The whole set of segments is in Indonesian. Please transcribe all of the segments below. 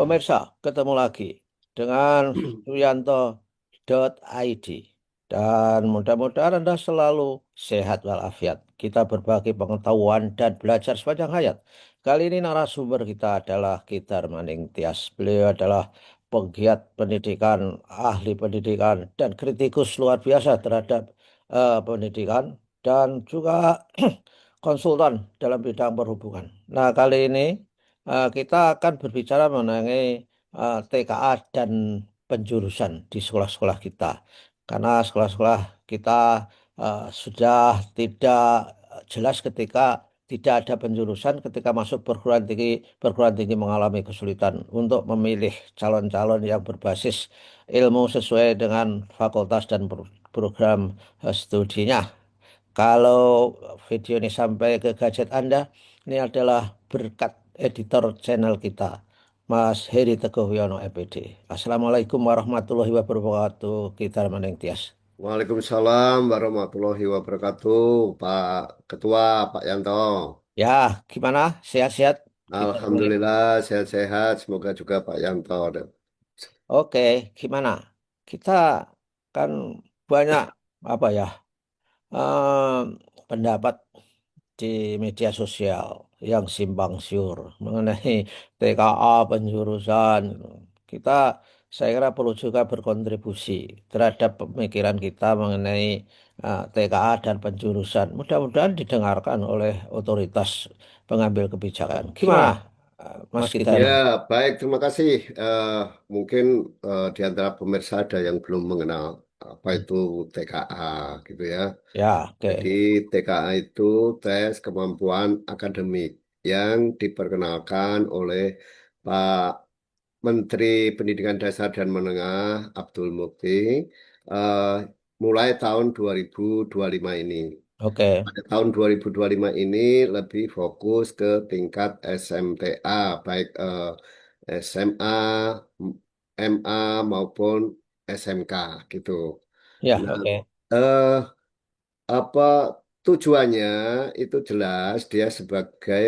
Pemirsa, ketemu lagi dengan Suyanto.id dan mudah-mudahan Anda selalu sehat walafiat. Kita berbagi pengetahuan dan belajar sepanjang hayat. Kali ini narasumber kita adalah Kitar Maning Tias. Beliau adalah penggiat pendidikan, ahli pendidikan, dan kritikus luar biasa terhadap pendidikan dan juga konsultan dalam bidang perhubungan. Nah, kali ini kita akan berbicara mengenai TKA dan penjurusan di sekolah-sekolah kita. Karena sekolah-sekolah kita sudah tidak jelas ketika tidak ada penjurusan ketika masuk perguruan tinggi mengalami kesulitan untuk memilih calon-calon yang berbasis ilmu sesuai dengan fakultas dan program studinya. Kalau video ini sampai ke gadget Anda, ini adalah berkat editor channel kita, Mas Heri Teguh Wiono, EPD. Assalamualaikum warahmatullahi wabarakatuh. Kita Maneng Tias. Waalaikumsalam warahmatullahi wabarakatuh, Pak Ketua, Pak Yanto. Ya, gimana? Sehat-sehat? Kita Maneng. Alhamdulillah sehat-sehat. Semoga juga Pak Yanto. Oke, gimana? Kita kan banyak apa ya pendapat di media sosial yang simpang siur mengenai TKA penjurusan. Kita, saya kira perlu juga berkontribusi terhadap pemikiran kita mengenai TKA dan penjurusan. Mudah-mudahan didengarkan oleh otoritas pengambil kebijakan. Gimana, Mas kita Ya, ini? baik, terima kasih. Mungkin di antara pemirsa ada yang belum mengenal apa itu TKA gitu ya. Ya, Jadi oke. TKA itu tes kemampuan akademik yang diperkenalkan oleh Pak Menteri Pendidikan Dasar dan Menengah Abdul Mukti eh, mulai tahun 2025 ini. Oke. Pada tahun 2025 ini lebih fokus ke tingkat SMTA, baik SMA, MA maupun SMK gitu. Ya, Nah, oke. eh, apa tujuannya itu jelas dia sebagai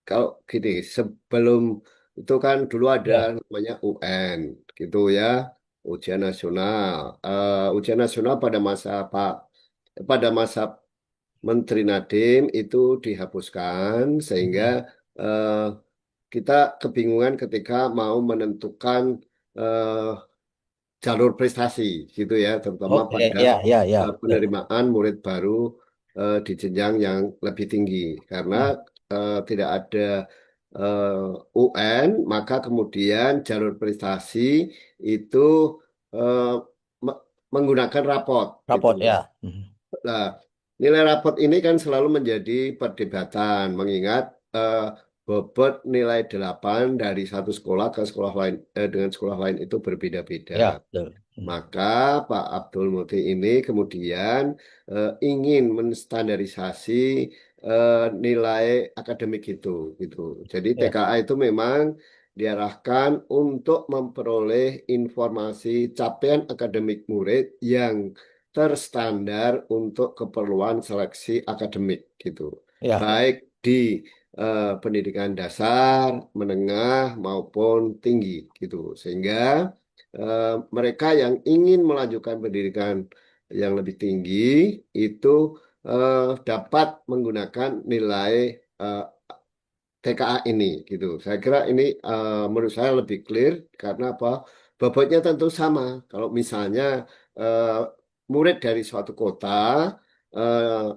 kalau gini, sebelum itu kan dulu ada Ya, namanya UN, gitu ya, ujian nasional. Ujian nasional pada masa Menteri Nadiem itu dihapuskan sehingga eh, kita kebingungan ketika mau menentukan eh, jalur prestasi, gitu ya, terutama oke. pada Ya, ya, ya. Betul. penerimaan murid baru di jenjang yang lebih tinggi karena Hmm. tidak ada UN, maka kemudian jalur prestasi itu eh, me- menggunakan raport gitu. Raport ya. Hmm. Nah, nilai raport ini kan selalu menjadi perdebatan mengingat eh, bobot nilai 8 dari satu sekolah ke sekolah lain dengan sekolah lain itu berbeda-beda. Ya, betul. Hmm. Maka Pak Abdul Muti ini kemudian ingin menstandarisasi nilai akademik itu, gitu. Jadi Ya, TKA itu memang diarahkan untuk memperoleh informasi capaian akademik murid yang terstandar untuk keperluan seleksi akademik, gitu. ya. Baik di pendidikan dasar, menengah maupun tinggi, gitu. Sehingga mereka yang ingin melanjutkan pendidikan yang lebih tinggi itu dapat menggunakan nilai eh, TKA ini gitu. Saya kira ini menurut saya lebih clear karena apa? Bobotnya tentu sama. Kalau misalnya eh, murid dari suatu kota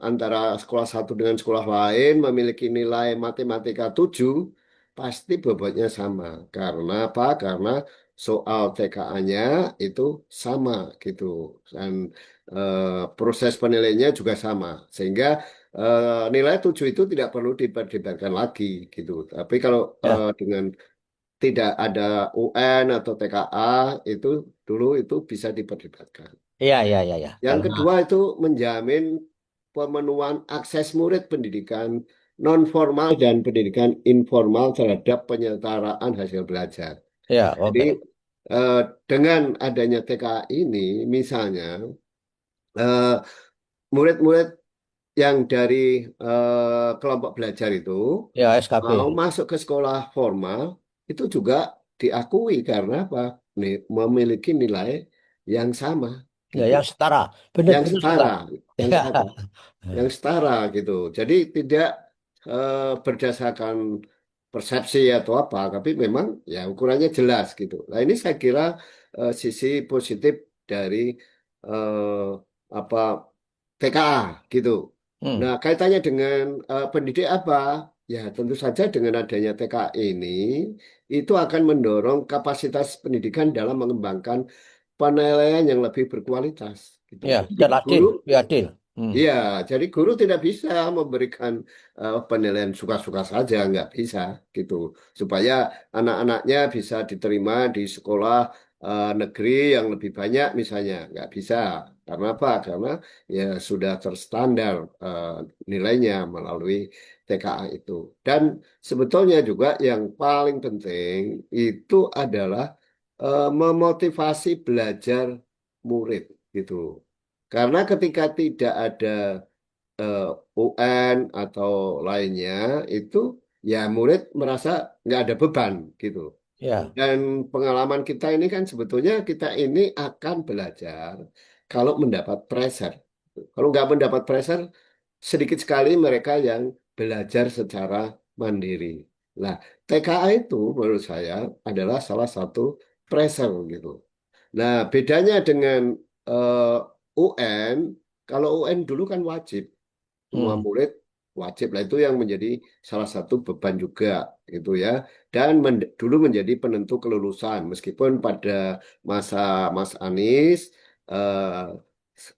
antara sekolah satu dengan sekolah lain memiliki nilai matematika 7, pasti bobotnya sama. Karena apa? Karena soal TKA-nya itu sama gitu. Dan proses penilaiannya juga sama. Sehingga nilai 7 itu tidak perlu diperdebatkan lagi gitu. Tapi kalau Ya, dengan tidak ada UN atau TKA itu dulu itu bisa diperdebatkan. iya, iya, iya, iya. Yang Karena kedua itu menjamin pemenuhan akses murid pendidikan non formal dan pendidikan informal terhadap penyelenggaraan hasil belajar. ya, Jadi oke. eh, dengan adanya TKA ini misalnya eh, murid-murid yang dari kelompok belajar itu Ya, SKB. mau masuk ke sekolah formal itu juga diakui karena apa? Memiliki nilai yang sama Ya, gitu. yang setara, Yang benar-benar setara, setara. yang Ya. setara, yang setara gitu. Jadi tidak berdasarkan persepsi atau apa, tapi memang ya ukurannya jelas gitu. Nah ini saya kira sisi positif dari eh, apa TKA gitu. Hmm. Nah kaitannya dengan pendidik apa? Ya tentu saja dengan adanya TKA ini itu akan mendorong kapasitas pendidikan dalam mengembangkan penilaian yang lebih berkualitas gitu. Ya, Jadi dan adil, guru, ya adil. Hmm. iya, jadi guru tidak bisa memberikan penilaian suka-suka saja, nggak bisa gitu. Supaya anak-anaknya bisa diterima di sekolah negeri yang lebih banyak misalnya, nggak bisa. Karena apa? Karena ya sudah terstandar eh, nilainya melalui TKA itu. Dan sebetulnya juga yang paling penting itu adalah memotivasi belajar murid gitu. Karena ketika tidak ada eh, UN atau lainnya itu ya murid merasa nggak ada beban gitu. Ya. Dan pengalaman kita ini kan sebetulnya kita ini akan belajar kalau mendapat pressure. Kalau nggak mendapat pressure, sedikit sekali mereka yang belajar secara mandiri. Nah, TKA itu menurut saya adalah salah satu pressure gitu. Nah, bedanya dengan UN, kalau UN dulu kan wajib, semua Hmm. murid wajib lah itu yang menjadi salah satu beban juga gitu ya. Dan dulu menjadi penentu kelulusan, meskipun pada masa Mas Anies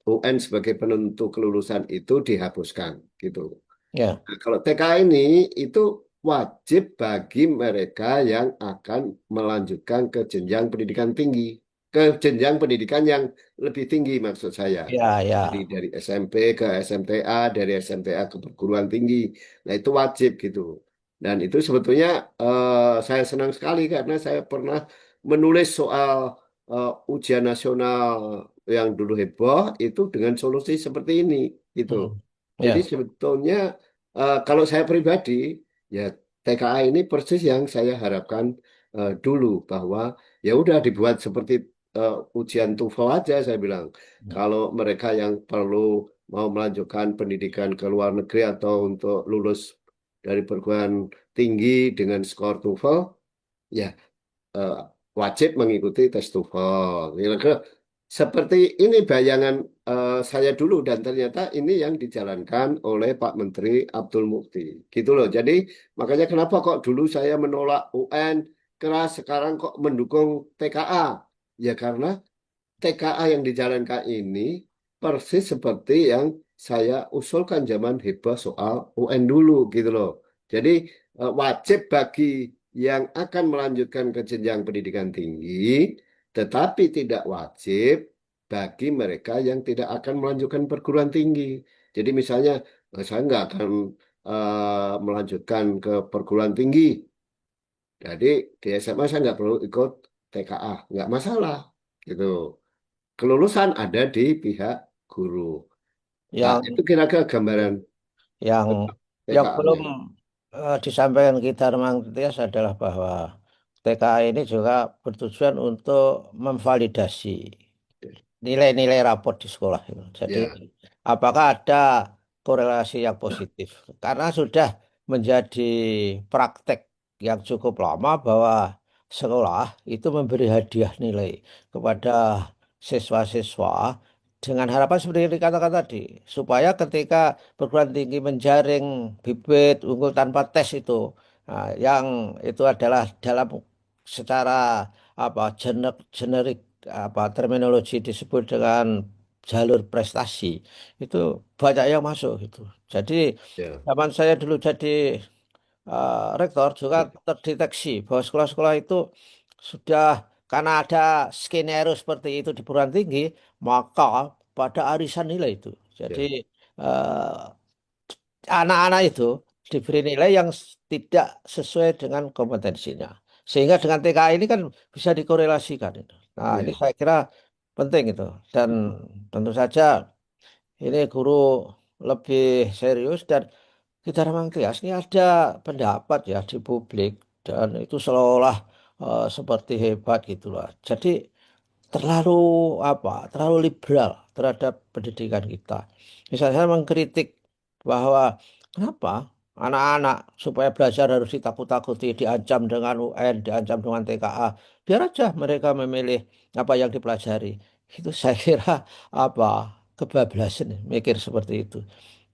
UN sebagai penentu kelulusan itu dihapuskan gitu. Ya. Nah, kalau TK ini itu wajib bagi mereka yang akan melanjutkan ke jenjang pendidikan tinggi, ke jenjang pendidikan yang lebih tinggi maksud saya. Ya, Jadi ya. dari SMP ke SMTA, dari SMTA ke perguruan tinggi. Nah, itu wajib gitu. Dan itu sebetulnya saya senang sekali karena saya pernah menulis soal ujian nasional yang dulu heboh itu dengan solusi seperti ini gitu. Hmm. Jadi Ya. sebetulnya kalau saya pribadi, ya TKA ini persis yang saya harapkan dulu bahwa ya udah dibuat seperti ujian TOEFL aja saya bilang. Kalau mereka yang perlu mau melanjutkan pendidikan ke luar negeri atau untuk lulus dari perguruan tinggi dengan skor TOEFL, ya eh, wajib mengikuti tes TOEFL. Kira-kira seperti ini bayangan saya dulu dan ternyata ini yang dijalankan oleh Pak Menteri Abdul Mukti. Gitu loh. Jadi makanya kenapa kok dulu saya menolak UN keras sekarang kok mendukung TKA? Ya karena TKA yang dijalankan ini persis seperti yang saya usulkan zaman heboh soal UN dulu gitu loh. Jadi wajib bagi yang akan melanjutkan ke jenjang pendidikan tinggi, tetapi tidak wajib bagi mereka yang tidak akan melanjutkan perguruan tinggi. Jadi misalnya saya nggak akan melanjutkan ke perguruan tinggi, jadi di SMA saya nggak perlu ikut TKA, nggak masalah gitu. Kelulusan ada di pihak guru. Nah, Yang itu kira-kira gambaran yang tentang yang belum TKA-nya. disampaikan kita Remang Tias adalah bahwa TKA ini juga bertujuan untuk memvalidasi nilai-nilai raport di sekolah itu. Jadi Ya, apakah ada korelasi yang positif? Karena sudah menjadi praktek yang cukup lama bahwa sekolah itu memberi hadiah nilai kepada siswa-siswa dengan harapan seperti yang dikatakan tadi, supaya ketika perguruan tinggi menjaring bibit unggul tanpa tes itu, nah, yang itu adalah dalam secara apa generik apa terminologi disebut dengan jalur prestasi itu banyak yang masuk itu. Jadi ya, zaman saya dulu jadi rektor juga terdeteksi bahwa sekolah-sekolah itu sudah karena ada skenario seperti itu di perguruan tinggi maka pada arisan nilai itu. Jadi ya, eh, anak-anak itu diberi nilai yang tidak sesuai dengan kompetensinya. Sehingga dengan TKA ini kan bisa dikorelasikan itu. Nah, ini ya, saya kira penting itu. Dan tentu saja ini guru lebih serius dan kita memang kias ini ada pendapat ya di publik dan itu seolah-olah seperti hebat gitu loh. Jadi terlalu terlalu liberal terhadap pendidikan kita. Misalnya saya mengkritik bahwa kenapa anak-anak supaya belajar harus ditakut-takuti, diancam dengan UN, diancam dengan TKA. Biar aja mereka memilih apa yang dipelajari. Itu saya kira apa kebablasan mikir seperti itu.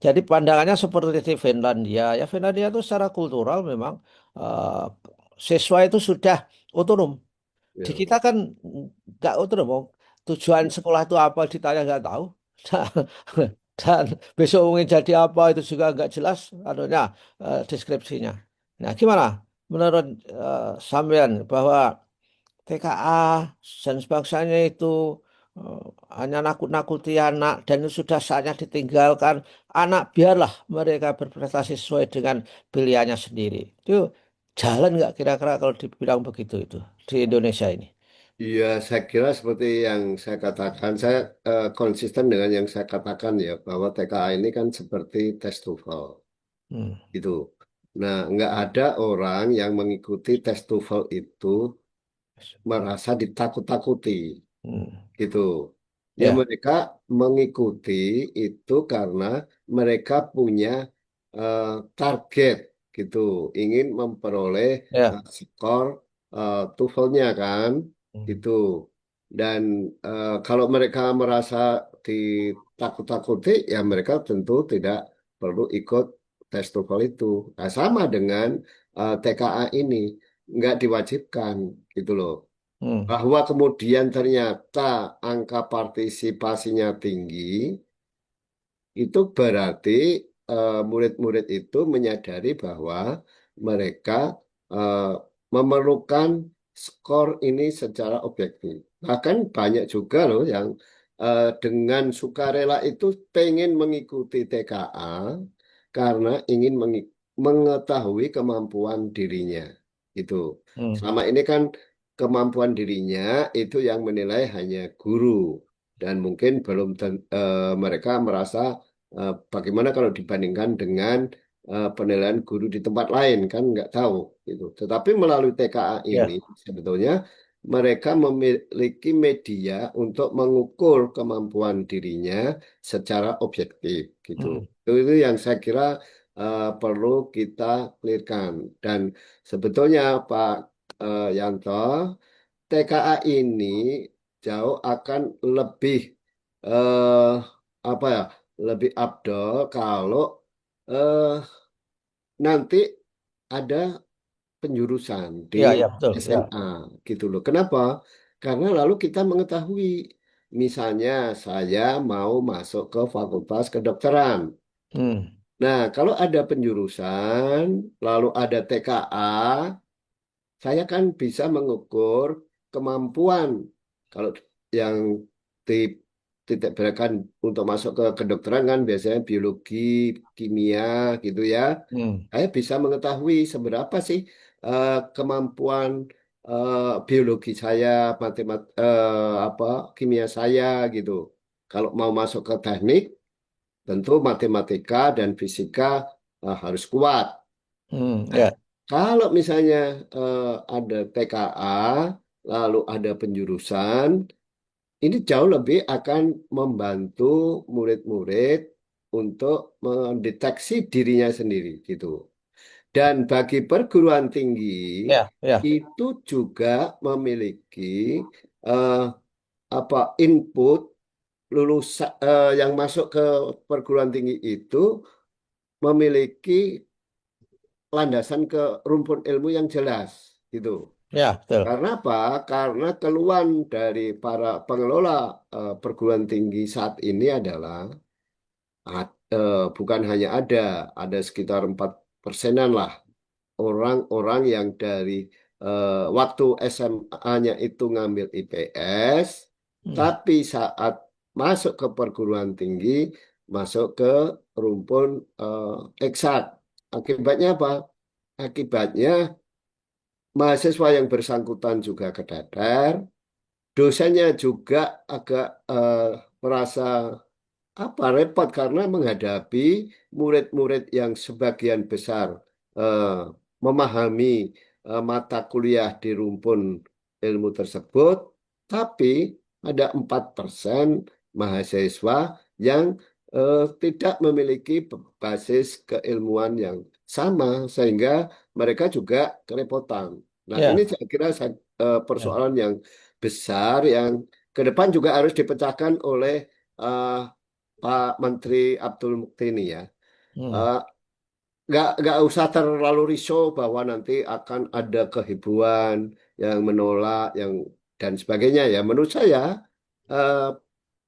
Jadi pandangannya seperti di Finlandia. Ya Finlandia itu secara kultural memang eh, siswa itu sudah otonom. Di Ya. kita kan nggak otonom. Wong. Tujuan sekolah itu apa ditanya nggak tahu. Dan besok ingin jadi apa itu juga nggak jelas anunya deskripsinya. Nah, gimana menurut sampean bahwa TKA dan sebangsanya itu eh, hanya nakut-nakuti anak dan itu sudah saatnya ditinggalkan anak biarlah mereka berprestasi sesuai dengan pilihannya sendiri. Itu jalan nggak kira-kira kalau dibilang begitu itu di Indonesia ini? Iya, saya kira seperti yang saya katakan, saya konsisten dengan yang saya katakan ya, bahwa TKA ini kan seperti tes TOEFL, Hmm. gitu. Nah, nggak ada orang yang mengikuti tes TOEFL itu merasa ditakut-takuti, Hmm. gitu. Ya, Ya, mereka mengikuti itu karena mereka punya eh, target, gitu, ingin memperoleh ya. skor TOEFL-nya kan, Hmm. gitu. Dan kalau mereka merasa ditakut-takuti, ya mereka tentu tidak perlu ikut tes TOEFL itu. Nah, sama dengan TKA ini, nggak diwajibkan, gitu loh. Hmm. Bahwa kemudian ternyata angka partisipasinya tinggi, itu berarti murid-murid itu menyadari bahwa mereka eh, memerlukan skor ini secara objektif. Bahkan banyak juga loh yang dengan sukarela itu pengen mengikuti TKA karena ingin mengetahui kemampuan dirinya. Itu. Hmm. Selama ini kan kemampuan dirinya itu yang menilai hanya guru dan mungkin belum mereka merasa bagaimana kalau dibandingkan dengan penilaian guru di tempat lain kan nggak tahu gitu. Tetapi melalui TKA ini Ya. sebetulnya mereka memiliki media untuk mengukur kemampuan dirinya secara objektif gitu. Hmm. Itu yang saya kira perlu kita clearkan. Dan sebetulnya Pak Yanto, TKA ini jauh akan lebih eh, apa ya, lebih abdol kalau eh, nanti ada penjurusan di Ya, ya, betul. Ya. SMA gitu loh. Kenapa? Karena lalu kita mengetahui, misalnya saya mau masuk ke Fakultas Kedokteran. Hmm. Nah, kalau ada penjurusan, lalu ada TKA, saya kan bisa mengukur kemampuan. Kalau yang di titik beratkan untuk masuk ke kedokteran kan biasanya biologi, kimia gitu ya. Hmm. Saya bisa mengetahui seberapa sih kemampuan biologi saya, apa kimia saya gitu. Kalau mau masuk ke teknik, tentu matematika dan fisika harus kuat. Hmm. Nah, Ya. kalau misalnya ada TKA, lalu ada penjurusan, ini jauh lebih akan membantu murid-murid untuk mendeteksi dirinya sendiri gitu. Dan bagi perguruan tinggi Ya. Ya. itu juga memiliki eh, apa input lulusan yang masuk ke perguruan tinggi itu memiliki landasan ke rumpun ilmu yang jelas gitu. Ya, betul. Karena apa? Karena keluhan dari para pengelola perguruan tinggi saat ini adalah bukan hanya ada sekitar 4%-an lah orang-orang yang dari waktu SMA-nya itu ngambil IPS, Hmm. tapi saat masuk ke perguruan tinggi, masuk ke rumpun eh, eksak. Akibatnya apa? Akibatnya mahasiswa yang bersangkutan juga keteter, dosennya juga agak merasa apa repot karena menghadapi murid-murid yang sebagian besar eh, memahami mata kuliah di rumpun ilmu tersebut, tapi ada 4% mahasiswa yang tidak memiliki basis keilmuan yang sama, sehingga mereka juga kerepotan. Nah, ini Ya, saya kira ya. persoalan yang besar yang ke depan juga harus dipecahkan oleh eh, Pak Menteri Abdul Mukti ini ya. Hmm. Eh, nggak usah terlalu risau bahwa nanti akan ada kehebohan yang menolak yang dan sebagainya ya. Menurut saya eh,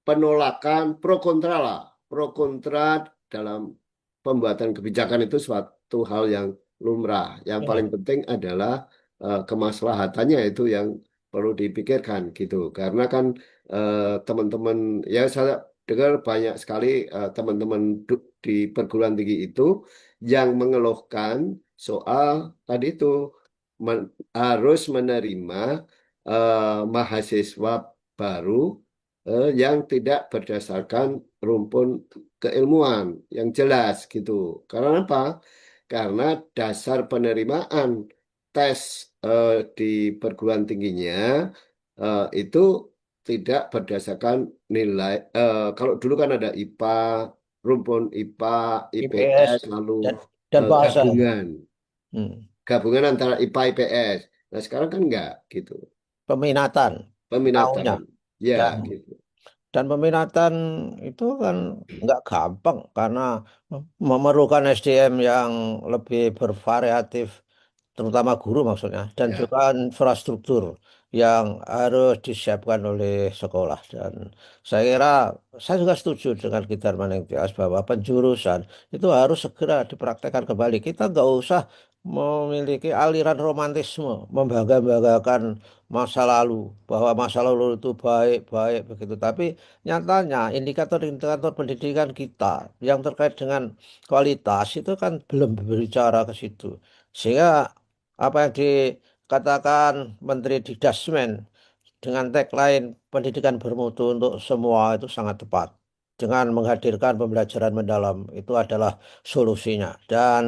penolakan pro kontra lah, pro kontra dalam pembuatan kebijakan itu suatu hal yang lumrah. Yang paling Ya. penting adalah kemaslahatannya itu yang perlu dipikirkan gitu. Karena kan teman-teman ya saya dengar banyak sekali teman-teman di perguruan tinggi itu yang mengeluhkan soal tadi itu harus menerima mahasiswa baru yang tidak berdasarkan rumpun keilmuan yang jelas gitu. Karena apa? Karena dasar penerimaan tes di perguruan tingginya itu tidak berdasarkan nilai. Kalau dulu kan ada IPA, rumpun IPA, IPS IPS, lalu dan bahasa. gabungan, Hmm. gabungan antara IPA IPS. Nah sekarang kan enggak gitu, Peminatan peminatan, tahunnya. ya Dan gitu, Dan peminatan itu kan nggak gampang karena memerlukan SDM yang lebih bervariatif, terutama guru maksudnya, dan ya. juga infrastruktur yang harus disiapkan oleh sekolah. Dan saya kira saya juga setuju dengan Gitar Manengtias bahwa penjurusan itu harus segera dipraktekkan kembali. Kita nggak usah memiliki aliran romantisme, membangga-banggakan masa lalu, bahwa masa lalu itu baik-baik begitu. Tapi nyatanya indikator-indikator pendidikan kita yang terkait dengan kualitas itu kan belum berbicara ke situ. Sehingga apa yang dikatakan Menteri Dikdasmen dengan tagline pendidikan bermutu untuk semua itu sangat tepat. Dengan menghadirkan pembelajaran mendalam itu adalah solusinya. Dan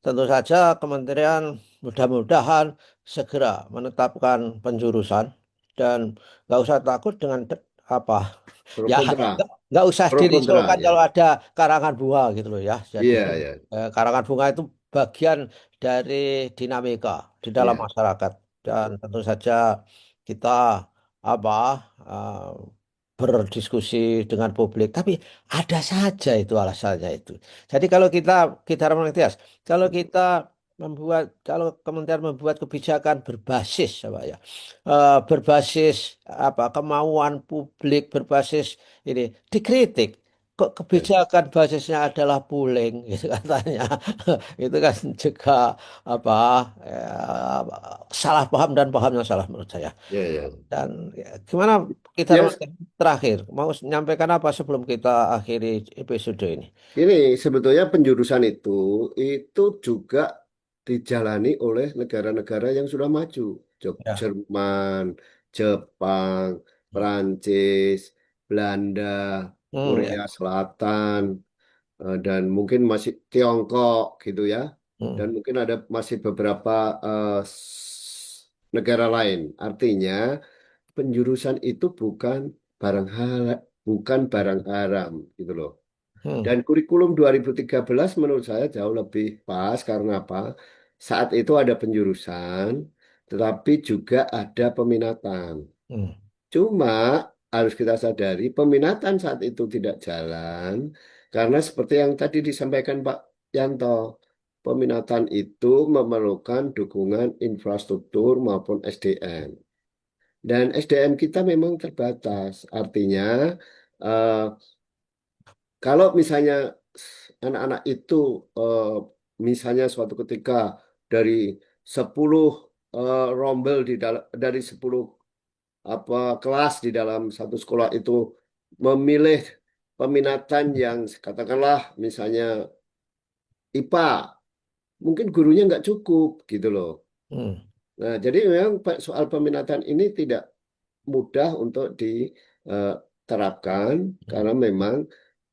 tentu saja kementerian mudah-mudahan segera menetapkan penjurusan dan nggak usah takut dengan apa Pro ya kontra, nggak usah pro kontra dirisaukan ya. kalau ada karangan bunga gitu loh ya. Jadi Iya, ya, karangan bunga itu bagian dari dinamika di dalam iya. masyarakat dan tentu saja kita apa eh, berdiskusi dengan publik, tapi ada saja itu alasannya itu. Jadi kita Tias, kalau kita kalau kementerian membuat kebijakan berbasis apa ya, berbasis apa kemauan publik, berbasis ini dikritik. Kok Ya. kebijakan basisnya adalah pooling gitu katanya. Itu kan juga apa salah paham dan pahamnya salah menurut saya. Ya, ya. Dan ya, gimana kita Ya, terakhir mau menyampaikan apa sebelum kita akhiri episode ini? ini sebetulnya penjurusan itu juga dijalani oleh negara-negara yang sudah maju. Ya. Jerman, Jepang, Prancis, Belanda, Ya. Korea Selatan, dan mungkin masih Tiongkok gitu ya. Hmm, Dan mungkin ada masih beberapa negara lain. Artinya penjurusan itu bukan barang haram gitu loh. hmm, Dan kurikulum 2013 menurut saya jauh lebih pas karena apa? Saat itu ada penjurusan, tetapi juga ada peminatan. hmm, Cuma harus kita sadari peminatan saat itu tidak jalan karena seperti yang tadi disampaikan Pak Yanto, peminatan itu memerlukan dukungan infrastruktur maupun SDM. Dan SDM kita memang terbatas. Artinya, eh, kalau misalnya anak-anak itu eh, misalnya suatu ketika dari 10 rombel dari 10 apa kelas di dalam satu sekolah itu memilih peminatan yang katakanlah misalnya IPA, mungkin gurunya nggak cukup gitu loh. hmm, Nah, jadi memang soal peminatan ini tidak mudah untuk diterapkan hmm, karena memang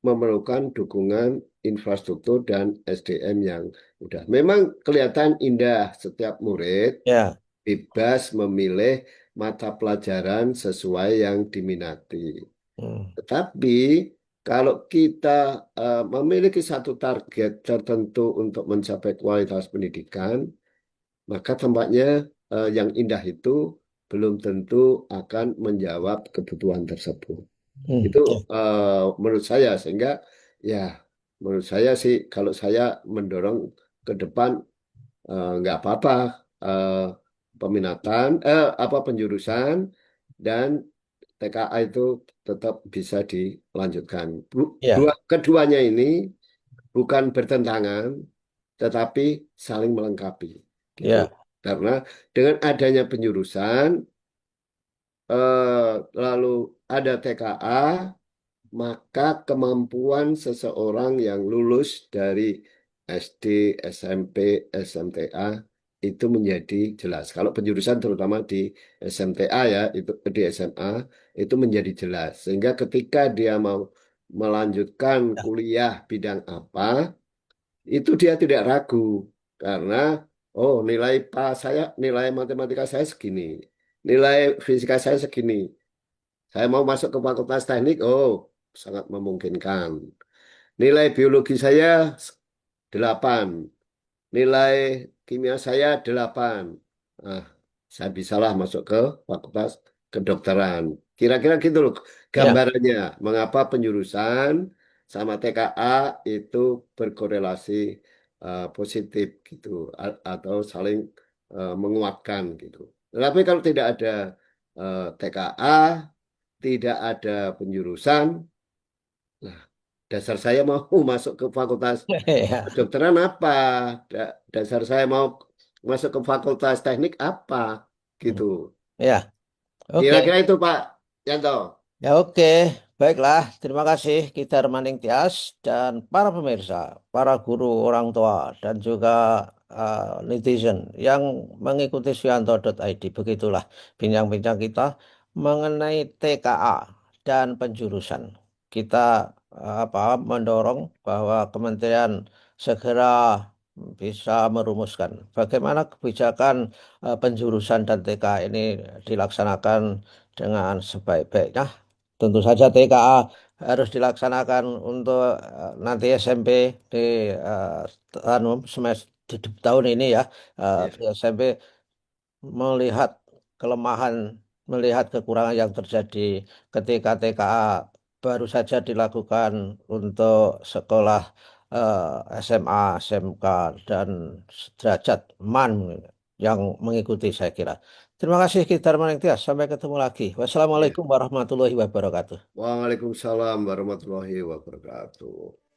memerlukan dukungan infrastruktur dan SDM yang udah. Memang kelihatan indah setiap murid Ya. bebas memilih mata pelajaran sesuai yang diminati. Hmm. Tetapi kalau kita memiliki satu target tertentu untuk mencapai kualitas pendidikan, maka tampaknya yang indah itu belum tentu akan menjawab kebutuhan tersebut. Hmm. Itu Ya. menurut saya, sehingga ya menurut saya sih kalau saya mendorong ke depan nggak apa-apa eh, peminatan apa penjurusan dan TKA itu tetap bisa dilanjutkan. Ya. Keduanya ini bukan bertentangan, tetapi saling melengkapi, gitu. Ya. Karena dengan adanya penjurusan, lalu ada TKA, maka kemampuan seseorang yang lulus dari SD, SMP, SMTA itu menjadi jelas. Kalau penjurusan terutama di SMTA ya, itu di SMA itu menjadi jelas. Sehingga ketika dia mau melanjutkan kuliah bidang apa, itu dia tidak ragu karena oh nilai pas saya, nilai matematika saya segini, nilai fisika saya segini. Saya mau masuk ke fakultas teknik, oh sangat memungkinkan. Nilai biologi saya 8, nilai kimia saya 8. Nah, saya bisalah masuk ke fakultas kedokteran. Kira-kira gitu loh Ya. gambarannya. Mengapa penjurusan sama TKA itu berkorelasi positif gitu atau saling menguatkan gitu. Tetapi kalau tidak ada TKA, tidak ada penjurusan, nah dasar saya mau masuk ke fakultas Ya. kedokteran apa? Dasar saya mau masuk ke fakultas teknik apa? Hmm. Gitu. Ya. Oke. Kira-kira itu Pak Yanto. Ya, oke, baiklah. Terima kasih kita Maning Tias dan para pemirsa, para guru, orang tua, dan juga netizen yang mengikuti Suyanto.id. Begitulah bincang-bincang kita mengenai TKA dan penjurusan. Kita mendorong bahwa Kementerian segera bisa merumuskan bagaimana kebijakan penjurusan dan TKA ini dilaksanakan dengan sebaik-baiknya. Tentu saja TKA harus dilaksanakan untuk nanti SMP di semester di tahun ini ya. Ya, Di SMP melihat kelemahan, melihat kekurangan yang terjadi ketika TKA baru saja dilakukan untuk sekolah SMA, SMK dan sederajat MAN yang mengikuti saya kira. Terima kasih Kitar Maningtias. Sampai ketemu lagi. ya. Wassalamualaikum warahmatullahi wabarakatuh. Waalaikumsalam warahmatullahi wabarakatuh.